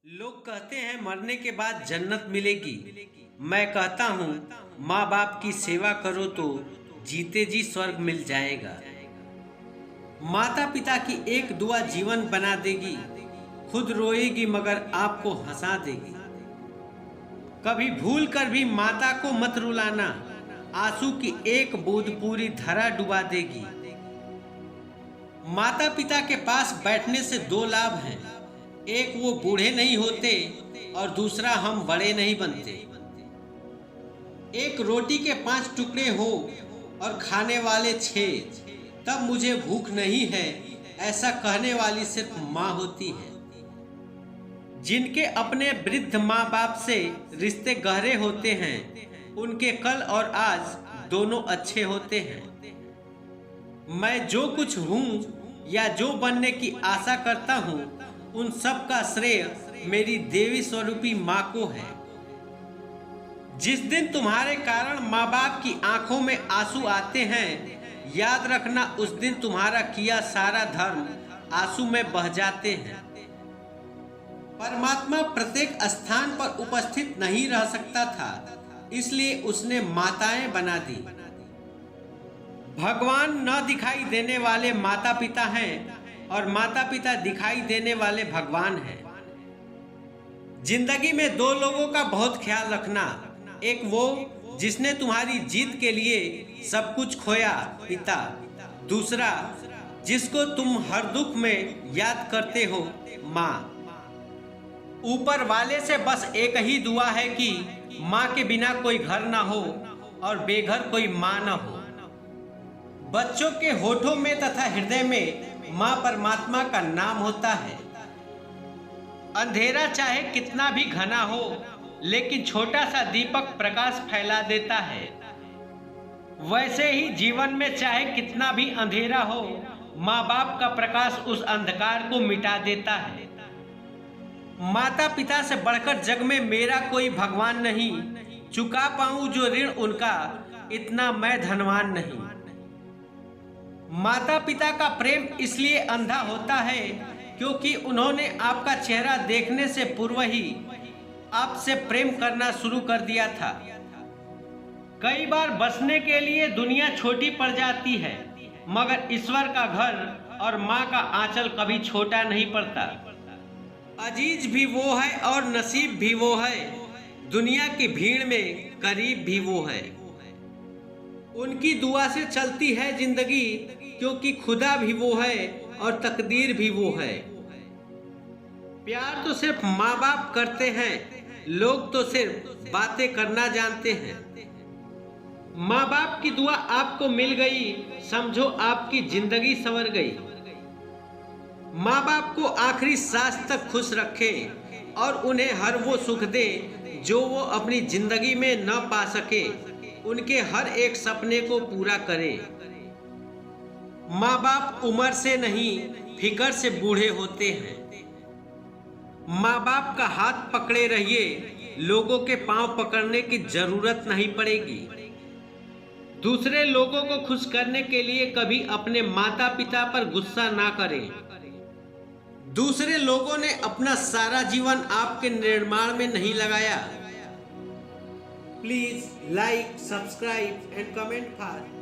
लोग कहते हैं मरने के बाद जन्नत मिलेगी। मैं कहता हूँ माँ बाप की सेवा करो तो जीते जी स्वर्ग मिल जाएगा। माता पिता की एक दुआ जीवन बना देगी। खुद रोएगी मगर आपको हंसा देगी। कभी भूल कर भी माता को मत रुलाना, आंसू की एक बूंद पूरी धरा डुबा देगी। माता पिता के पास बैठने से दो लाभ हैं, एक वो बूढ़े नहीं होते और दूसरा हम बड़े नहीं बनते। एक रोटी के 5 टुकड़े हो और खाने वाले 6, तब मुझे भूख नहीं है, ऐसा कहने वाली सिर्फ माँ होती है। जिनके अपने वृद्ध माँ बाप से रिश्ते गहरे होते हैं, उनके कल और आज दोनों अच्छे होते हैं। मैं जो कुछ हूँ या जो बनने की आशा करता हूँ, उन सब का श्रेय मेरी देवी स्वरूपी माँ को है। जिस दिन तुम्हारे कारण माँ बाप की आंखों में आंसू आते हैं, याद रखना उस दिन तुम्हारा किया सारा धर्म आंसू में बह जाते हैं। परमात्मा प्रत्येक स्थान पर उपस्थित नहीं रह सकता था, इसलिए उसने माताएं बना दी। भगवान न दिखाई देने वाले माता पिता हैं और माता पिता दिखाई देने वाले भगवान हैं। जिंदगी में दो लोगों का बहुत ख्याल रखना, एक वो जिसने तुम्हारी जीत के लिए सब कुछ खोया, पिता। दूसरा जिसको तुम हर दुख में याद करते हो, माँ। ऊपर वाले से बस एक ही दुआ है कि माँ के बिना कोई घर ना हो और बेघर कोई माँ ना हो। बच्चों के होठों में तथा हृदय में माँ परमात्मा का नाम होता है। अंधेरा चाहे कितना भी घना हो, लेकिन छोटा सा दीपक प्रकाश फैला देता है। वैसे ही जीवन में चाहे कितना भी अंधेरा हो, माँ बाप का प्रकाश उस अंधकार को मिटा देता है। माता पिता से बढ़कर जग में मेरा कोई भगवान नहीं, चुका पाऊं जो ऋण उनका, इतना मैं धनवान नहीं। माता पिता का प्रेम इसलिए अंधा होता है क्योंकि उन्होंने आपका चेहरा देखने से पूर्व ही आपसे प्रेम करना शुरू कर दिया था। कई बार बसने के लिए दुनिया छोटी पड़ जाती है, मगर ईश्वर का घर और माँ का आंचल कभी छोटा नहीं पड़ता। अजीज भी वो है और नसीब भी वो है, दुनिया की भीड़ में करीब भी वो है। उनकी दुआ से चलती है जिंदगी, क्योंकि खुदा भी वो है और तकदीर भी वो है। प्यार तो सिर्फ माँ बाप करते हैं, लोग तो सिर्फ बातें करना जानते हैं। माँ बाप की दुआ आपको मिल गई, समझो आपकी जिंदगी संवर गई। माँ बाप को आखिरी सांस तक खुश रखें और उन्हें हर वो सुख दे जो वो अपनी जिंदगी में न पा सके। उनके हर एक सपने को पूरा करें। माँ बाप उम्र से नहीं, फिक्र से बूढ़े होते हैं। माँ बाप का हाथ पकड़े रहिए, लोगों के पांव पकड़ने की जरूरत नहीं पड़ेगी। दूसरे लोगों को खुश करने के लिए कभी अपने माता पिता पर गुस्सा ना करें। दूसरे लोगों ने अपना सारा जीवन आपके निर्माण में नहीं लगाया। Please like, subscribe and comment for